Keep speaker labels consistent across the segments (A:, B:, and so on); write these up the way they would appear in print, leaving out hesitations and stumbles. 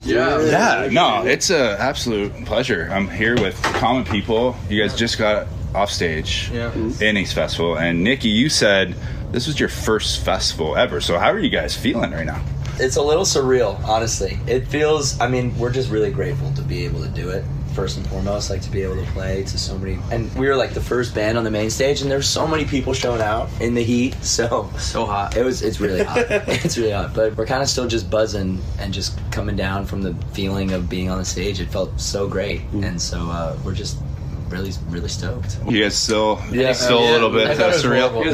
A: Yeah, no, it's a absolute pleasure. I'm here with common people. You guys just got off stage, Innings Festival, and Nikki, you said this was your first festival ever. So how are you guys feeling right now?
B: It's a little surreal, honestly. It feels, I mean, we're just really grateful to be able to do it. First and foremost, like to be able to play to so many, and we were like the first band on the main stage, and there's so many people showing out in the heat. So
C: hot.
B: It's really hot. It's really hot, but we're kind of still just buzzing and just coming down from the feeling of being on the stage. It felt so great, and so we're just really stoked.
A: You guys still a little bit surreal?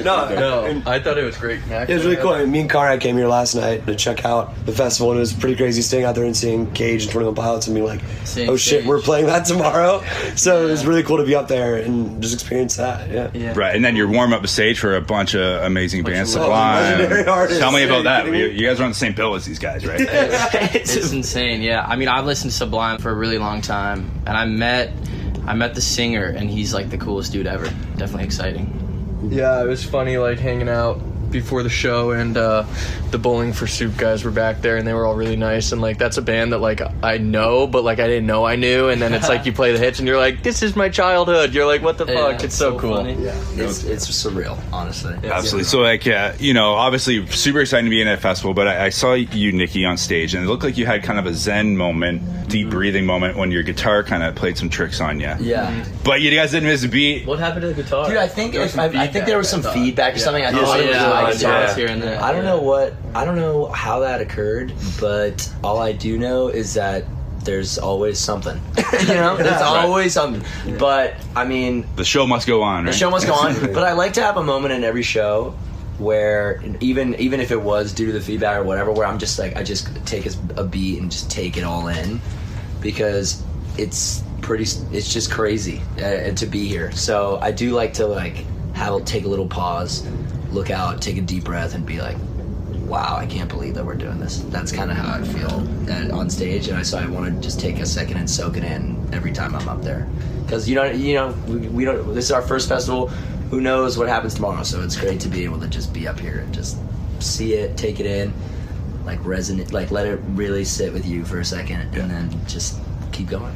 C: No, I thought it was great.
D: It was really cool. I mean, me and Conrad came here last night to check out the festival, and it was pretty crazy staying out there and seeing Cage and 21 Pilots and being like, oh shit, we're playing that tomorrow. So it was really cool to be up there and just experience that. Yeah.
A: Right, and then you're warm up the stage for a bunch of amazing bands. Sublime. Tell me about that. You guys are on the same bill as these guys, right?
C: It's insane. Yeah, I mean, I've listened to Sublime for a really long time, and I met the singer, and he's like the coolest dude ever. Definitely exciting.
E: Yeah, it was funny, like hanging out before the show, and the Bowling for Soup guys were back there, and they were all really nice. And like, that's a band that like I know, but like I didn't know I knew. And then it's like you play the hits, and you're like, this is my childhood. You're like, what the fuck? It's so cool.
B: Funny. Yeah, it's surreal, honestly.
A: Absolutely. So like, obviously super excited to be in that festival. But I saw you, Nikki, on stage, and it looked like you had kind of a zen moment, deep breathing moment when your guitar kind of played some tricks on you.
B: Yeah.
A: But you guys didn't miss a beat.
C: What happened to the guitar?
B: Dude, I think there was some feedback or something.
C: Here and there.
B: I don't know how that occurred, but all I do know is that there's always something. There's always something. But I mean,
A: the show must go on, right?
B: The show must go on. But I like to have a moment in every show where even if it was due to the feedback or whatever, where I'm just like, I just take a beat and just take it all in, because it's just crazy to be here. So I do like to take a little pause, look out, take a deep breath, and be like, wow, I can't believe that we're doing this. That's kind of how I feel on stage, and so I want to just take a second and soak it in every time I'm up there, because we don't. This is our first festival. Who knows what happens tomorrow? So it's great to be able to just be up here and just see it, take it in, like resonate, like let it really sit with you for a second, and then just keep going.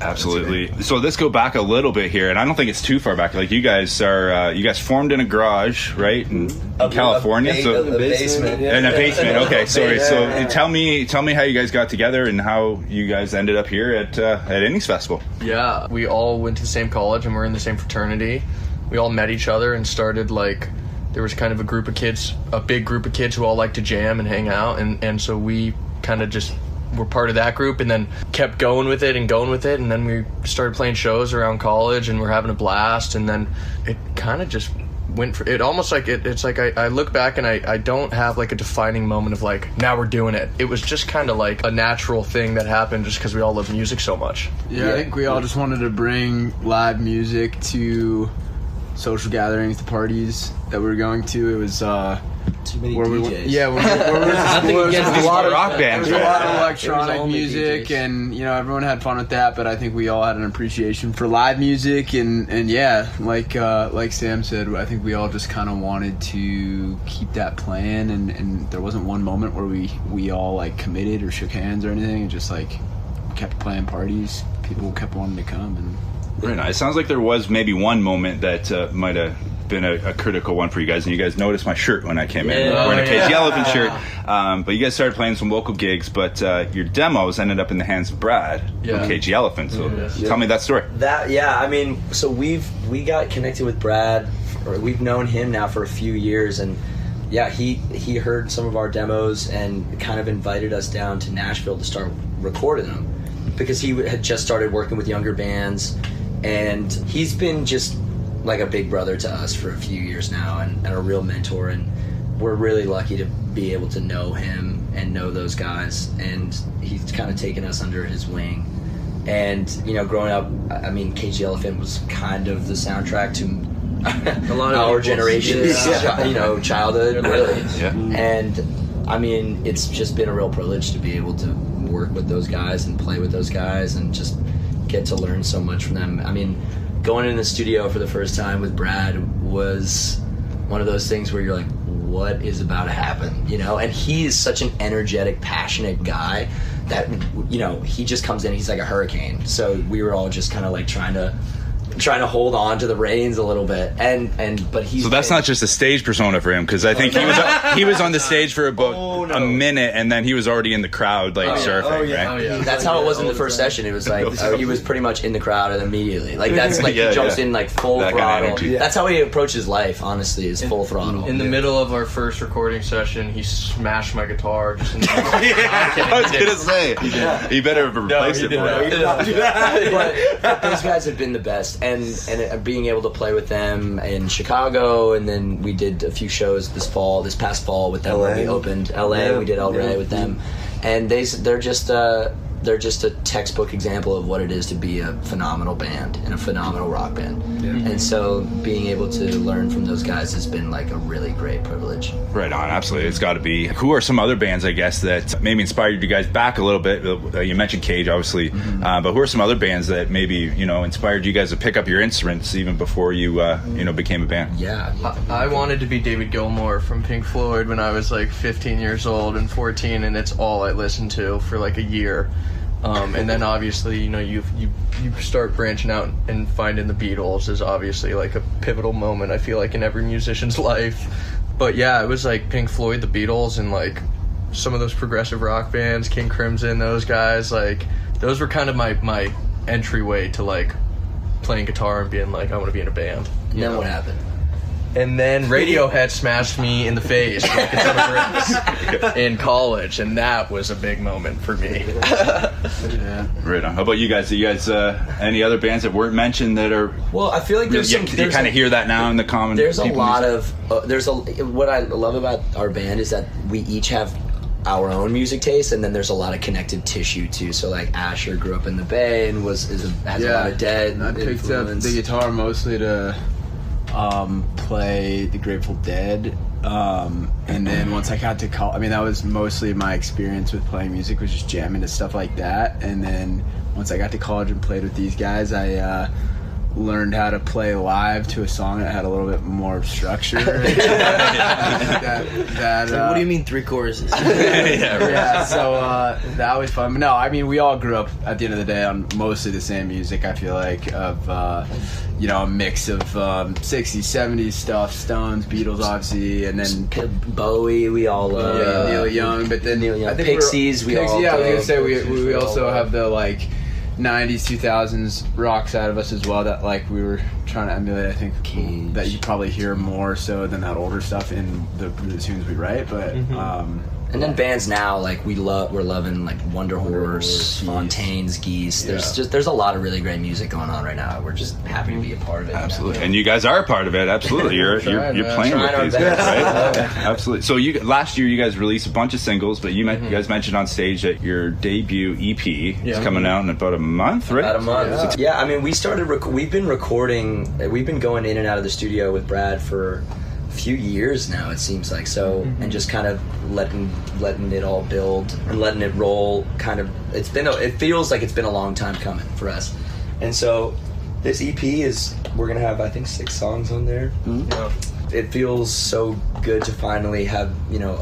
A: Absolutely. So let's go back a little bit here, and I don't think it's too far back. Like, you guys formed in a garage, right, in California?
B: In the basement. Yeah.
A: In a basement. Okay, sorry. So tell me how you guys got together and how you guys ended up here at Innings Festival.
E: Yeah, we all went to the same college and we're in the same fraternity. We all met each other and started there was kind of a big group of kids who all like to jam and hang out, and so we kind of just were part of that group, and then kept going with it, and then we started playing shows around college, and we're having a blast, and then it kind of just went for it. Almost like it's like I look back and I don't have like a defining moment of like, now we're doing it. It was just kind of like a natural thing that happened just because we all love music so much.
F: Yeah, I think we all just wanted to bring live music to social gatherings, the parties that we were going to. It was
B: too many DJs.
A: A lot of rock bands.
F: There's a lot of electronic music, DJs. And everyone had fun with that. But I think we all had an appreciation for live music, and yeah, like Sam said, I think we all just kind of wanted to keep that playing, and there wasn't one moment where we all like committed or shook hands or anything. It just like kept playing parties. People kept wanting to come, and
A: very nice. It sounds like there was maybe one moment that might have been a critical one for you guys, and you guys noticed my shirt when I came in. I'm wearing a Cage Elephant shirt, but you guys started playing some local gigs, but your demos ended up in the hands of Brad from Cage Elephant. So tell me that story.
B: So we got connected with Brad, or we've known him now for a few years, and he heard some of our demos and kind of invited us down to Nashville to start recording them, because he had just started working with younger bands, and he's been just like a big brother to us for a few years now, and a real mentor, and we're really lucky to be able to know him and know those guys, and he's kind of taken us under his wing. And growing up, I mean, Cage the Elephant was kind of the soundtrack to a lot of our generation's childhood, really. And I mean, it's just been a real privilege to be able to work with those guys and play with those guys and just get to learn so much from them. I mean, going in the studio for the first time with Brad was one of those things where you're like, what is about to happen, you know? And he is such an energetic, passionate guy that, you know, he just comes in, he's like a hurricane. So we were all just kind of like trying to hold on to the reins a little bit, but he's
A: so that's not just a stage persona for him, because I think he was on the stage for about a minute, and then he was already in the crowd like surfing. Right?
B: That's how it was in the first session. It was like he was pretty much in the crowd and immediately like that's like he jumps in like full
A: that
B: throttle.
A: Kind of
B: that's how he approaches life. Honestly, is full throttle.
E: In the middle of our first recording session, he smashed my guitar. Just in the
A: I was gonna say he better have replaced it for you.
B: But those guys have been the best. And being able to play with them in Chicago, and then we did a few shows this past fall with them when we opened LA. We did El Rey with them, and they're just a textbook example of what it is to be a phenomenal band and a phenomenal rock band. And so being able to learn from those guys has been like a really great privilege.
A: Right on, absolutely. It's got to be. Who are some other bands, I guess, that maybe inspired you guys back a little bit? You mentioned Cage, obviously, but who are some other bands that maybe, you know, inspired you guys to pick up your instruments even before you you know, became a band?
B: Yeah.
E: I wanted to be David Gilmour from Pink Floyd when I was like 15 years old and 14, and it's all I listened to for like a year. And then obviously, you know, you start branching out and finding the Beatles is obviously like a pivotal moment, I feel like, in every musician's life. But yeah, it was like Pink Floyd, the Beatles, and like some of those progressive rock bands, King Crimson, those guys, like those were kind of my entryway to like playing guitar and being like, I want to be in a band.
B: Then what happened?
E: And then Radiohead smashed me in the face like a ton of bricks in college, and that was a big moment for me.
A: Right on. How about you guys? Do you guys any other bands that weren't mentioned that are?
B: Well, I feel like
A: you kind of hear that now in the common.
B: There's a lot of what I love about our band is that we each have our own music taste, and then there's a lot of connective tissue too. So like Asher grew up in the Bay and has a lot of Dead.
F: I picked up the guitar mostly to play the Grateful Dead, and then once I got to college, I mean, that was mostly my experience with playing music, was just jamming to stuff like that. And then once I got to college and played with these guys, I learned how to play live to a song that had a little bit more structure.
C: What do you mean 3 choruses?
F: So that was fun. But no, I mean, we all grew up at the end of the day on mostly the same music, I feel like, of you know, a mix of 60s, 70s stuff, Stones, Beatles, obviously, and then
B: Bowie, we all love.
F: Neil Young, but then
B: Neil Young.
F: I think
B: Pixies,
F: I was gonna say we also have the like 90s, 2000s rock side of us as well, that like we were trying to emulate. I think
B: Cage.
F: that you probably hear more so than that older stuff in the tunes we write, but
B: and then bands now, like we're loving like Wonder Horse, Fontaine's Geese. There's a lot of really great music going on right now. We're just happy to be a part of it.
A: Absolutely, and you guys are a part of it. Absolutely, you're playing with these guys, right? Absolutely. So last year you guys released a bunch of singles, but you guys mentioned on stage that your debut EP is coming out in about a month, right?
B: About a month. Yeah, I mean, we started. We've been recording. We've been going in and out of the studio with Brad for a few years now, it seems like. So, and just kind of letting it all build and letting it roll. Kind of, it feels like it's been a long time coming for us. And so, this EP we're gonna have, I think, 6 songs on there. It feels so good to finally have, you know,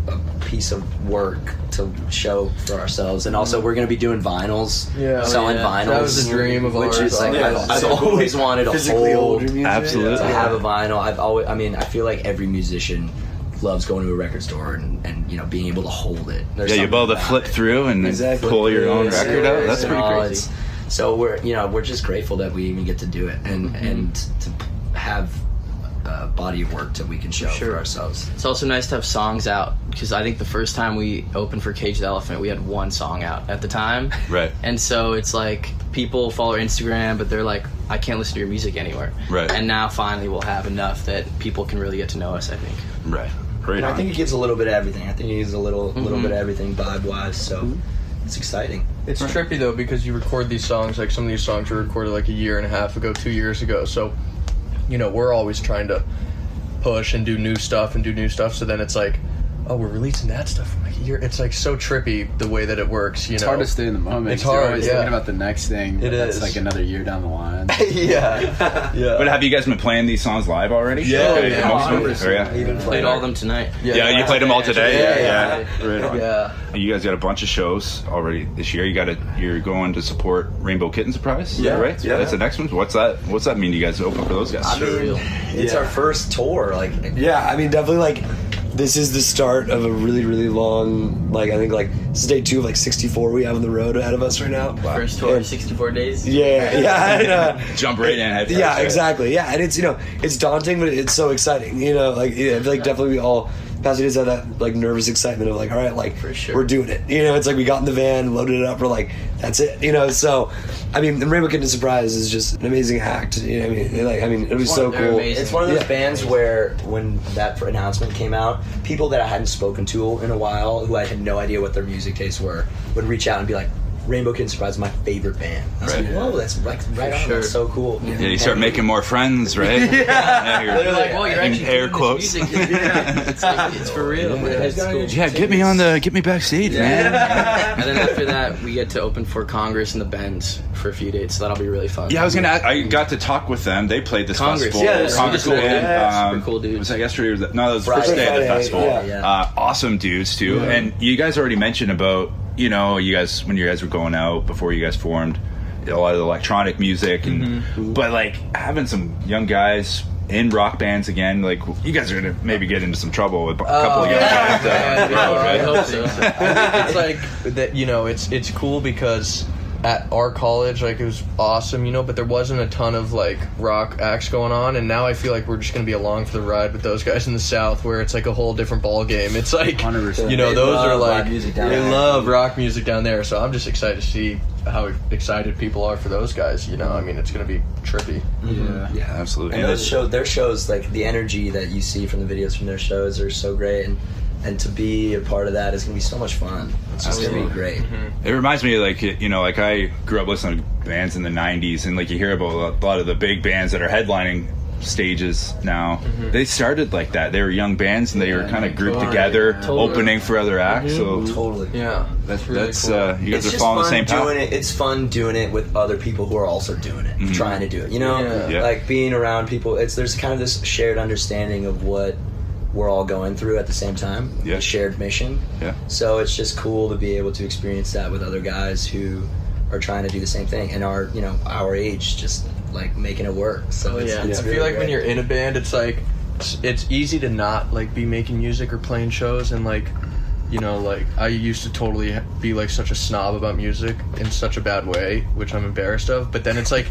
B: a piece of work to show for ourselves. And also, we're going to be doing vinyls, selling vinyls.
E: That was a dream of ours.
B: Which is like, I've always wanted a whole,
A: absolutely,
B: to have a vinyl. I feel like every musician loves going to a record store and you know, being able to hold it.
A: You're able to flip through and pull your own record out. That's pretty crazy.
B: So we're just grateful that we even get to do it and to have a body of work that we can show for ourselves.
C: It's also nice to have songs out, because I think the first time we opened for Cage the Elephant, we had 1 song out at the time.
A: Right.
C: And so it's like people follow our Instagram, but they're like, I can't listen to your music anywhere.
A: Right.
C: And now finally we'll have enough that people can really get to know us, I think.
A: Right.
B: And I think it gives a little bit of everything. I think it gives a little bit of everything vibe-wise, so it's exciting.
E: It's trippy, though, because you record these songs, like some of these songs were recorded like a year and a half ago, 2 years ago, so you know, we're always trying to push and do new stuff, so then it's like oh, we're releasing that stuff. I'm like, it's like so trippy the way that it works.
F: It's hard to stay in the moment.
E: It's hard.
F: You're always thinking about the next thing.
E: It's
F: like another year down the line.
E: yeah.
A: But have you guys been playing these songs live already?
E: Yeah.
A: Okay, most of them?
B: We even
C: Played all of them tonight.
A: Yeah, you played them all today.
E: Yeah.
A: Right on.
E: Yeah.
A: You guys got a bunch of shows already this year. You're going to support Rainbow Kitten Surprise.
B: Yeah,
A: right.
B: yeah.
A: That's the next one. What's that mean? You guys open for those guys?
B: I mean, it's our first tour. Like,
D: yeah, I mean, definitely like. This is the start of a really, really long, like, I think, like, this is day 2 of, like, 64 we have on the road ahead of us right now.
C: Wow. First tour, 64 days.
D: Yeah, and,
A: jump right in. Head first,
D: yeah, exactly. Yeah, and it's, it's daunting, but it's so exciting. Like, I feel like definitely we all, Pasadena's had that, like, nervous excitement of, like, all right, like,
C: for sure.
D: We're doing it. It's like we got in the van, loaded it up, we're like, that's it. So, I mean, the Rainbow Kitten Surprise is just an amazing act. What I mean? It was so cool.
C: Amazing.
B: It's one of those bands where when that announcement came out, people that I hadn't spoken to in a while, who I had no idea what their music tastes were, would reach out and be like, Rainbow Kitten Surprise is my favorite band. I was like, whoa, that's right on.
C: Sure.
B: That's so cool.
A: Yeah, you start making more friends, right?
B: Yeah.
C: They're like, well, you're actually
A: air
C: doing
A: quotes.
C: This music. it's for real.
B: Yeah.
C: It's cool.
A: Yeah, get me backstage, man.
C: And then after that, we get to open for Congress and the Bends for a few dates. So that'll be really fun.
A: Yeah, I got to talk with them. They played this
C: Congress.
A: festival.
C: Yeah,
A: Congress
C: super
A: band.
C: cool dudes.
A: Was that yesterday? Or was that, no, that was the
B: Friday.
A: first day of the festival.
B: Yeah.
A: Awesome dudes too.
B: Yeah.
A: And you guys already mentioned about you guys when you guys were going out before you guys formed, a lot of the electronic music and but like having some young guys in rock bands again, like you guys are gonna maybe get into some trouble with a couple of young guys.
C: I hope so.
E: It's like that. It's cool because at our college, like, it was awesome, but there wasn't a ton of like rock acts going on, and now I feel like we're just gonna be along for the ride with those guys in the South, where it's like a whole different ball game. It's like
F: 100%.
E: Those are like
B: they
E: love rock music down there, so I'm just excited to see how excited people are for those guys. I mean, it's gonna be trippy.
A: Yeah, absolutely.
B: And their shows, like the energy that you see from the videos from their shows are so great, and to be a part of that is going to be so much fun. It's just going to be great.
A: It reminds me of like I grew up listening to bands in the 90s, and like you hear about a lot of the big bands that are headlining stages now. They started like that. They were young bands and they were kind of grouped together, opening for other acts. So
B: Totally.
E: Yeah,
A: that's
E: really cool.
A: You guys
B: It's
A: are following the same path.
B: It's fun doing it with other people who are also doing it, trying to do it.
E: Yeah.
B: Like being around people. There's kind of this shared understanding of what we're all going through at the same time.
A: Yeah.
B: A shared mission.
A: Yeah.
B: So it's just cool to be able to experience that with other guys who are trying to do the same thing and are our age, just like making it work. So it's
E: I
B: really
E: feel like
B: great.
E: when you're in a band, it's like it's easy to not like be making music or playing shows, and like like I used to totally be like such a snob about music in such a bad way, which I'm embarrassed of. But then it's like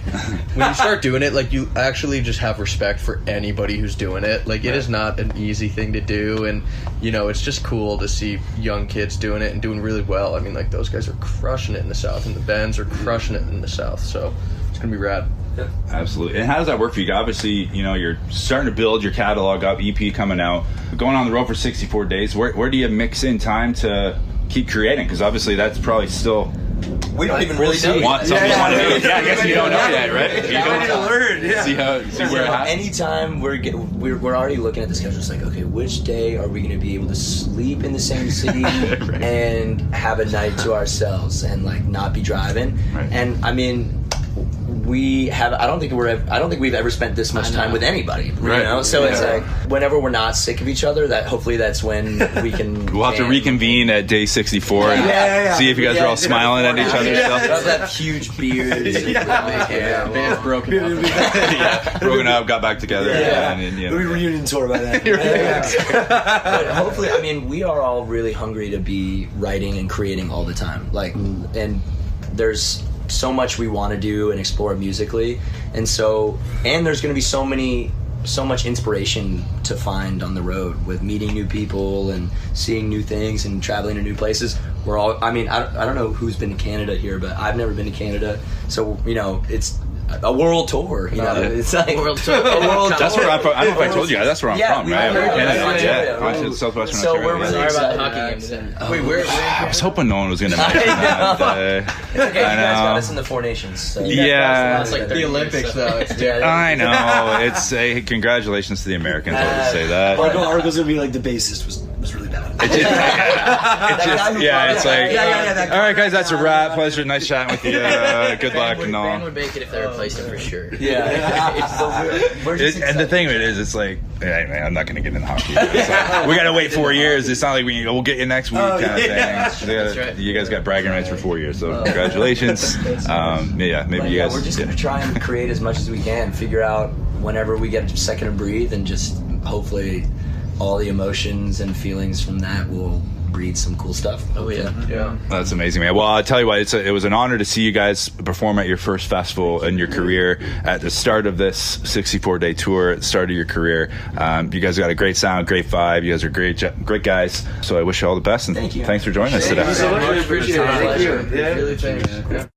E: when you start doing it, like you actually just have respect for anybody who's doing it. Like it is not an easy thing to do, and it's just cool to see young kids doing it and doing really well. I mean, like those guys are crushing it in the South, and the bands are crushing it in the South. So it's gonna be rad.
A: Yeah, absolutely. And how does that work for you? Obviously, you're starting to build your catalog up, EP coming out, going on the road for 64 days. Where do you mix in time to keep creating? Because obviously that's probably still...
B: We don't even really know.
A: Something you want to do. Yeah, I guess you don't know yet, right? You
D: I
A: don't
D: learn. Yeah.
A: See where it happens.
B: Anytime we're already looking at the schedule, it's like, okay, which day are we going to be able to sleep in the same city and have a night to ourselves and like not be driving?
A: Right.
B: And I mean, I don't think we've ever spent this much time with anybody.
A: Right.
B: So it's like whenever we're not sick of each other, that hopefully that's when we can.
A: We'll have to reconvene at day 64 and see if you guys are all smiling at each other still.
B: That huge beards.
E: Band's broken up.
A: Yeah, broken up, got back together.
B: Yeah.
A: And,
D: It'll be reunion tour by then.
B: But hopefully, I mean, we are all really hungry to be writing and creating all the time. Like, and there's so much we want to do and explore musically, and there's going to be so much inspiration to find on the road with meeting new people and seeing new things and traveling to new places. I don't know who's been to Canada here, but I've never been to Canada, so it's a world tour. It's like
C: World tour.
B: a world tour.
A: that's where I'm from. I don't know if I told you guys. That's where I'm from, right? Southwestern
B: So
A: Ontario.
B: we're really
C: Sorry about
B: excited.
C: the hockey games then.
E: Wait, where?
A: I was hoping no one was going to mention that.
B: It's okay, you guys got us in the Four Nations. So.
A: Yeah.
C: It's like
E: The Olympics, though. It's different.
A: I know. It's congratulations to the Americans. I'll just say that.
D: Argo's gonna be like the bassist was really
A: It's like, all right, guys, that's a wrap. Pleasure, nice chatting with you. Good luck and all.
C: Band would make it if they replaced it for sure.
A: And the thing of it is, it's like, hey, man, I'm not going to get in hockey. Like, we got to wait 4 years. It's not like we'll get you next week kind of thing.
C: That's right.
A: You guys got bragging rights for 4 years, so congratulations. Maybe you guys.
B: We're just going to try and create as much as we can, figure out whenever we get a second to breathe, and just hopefully all the emotions and feelings from that will breed some cool stuff.
C: Oh yeah.
A: That's amazing, man. Well, I'll tell you what, it was an honor to see you guys perform at your first festival in your career at the start of this 64-day tour, at the start of your career. You guys got a great sound, great vibe. You guys are great guys. So I wish you all the best, and
B: Thank you.
A: Thanks for joining us today.
E: Thank you so much. We appreciate it.
F: Thank you.
E: Really, thanks.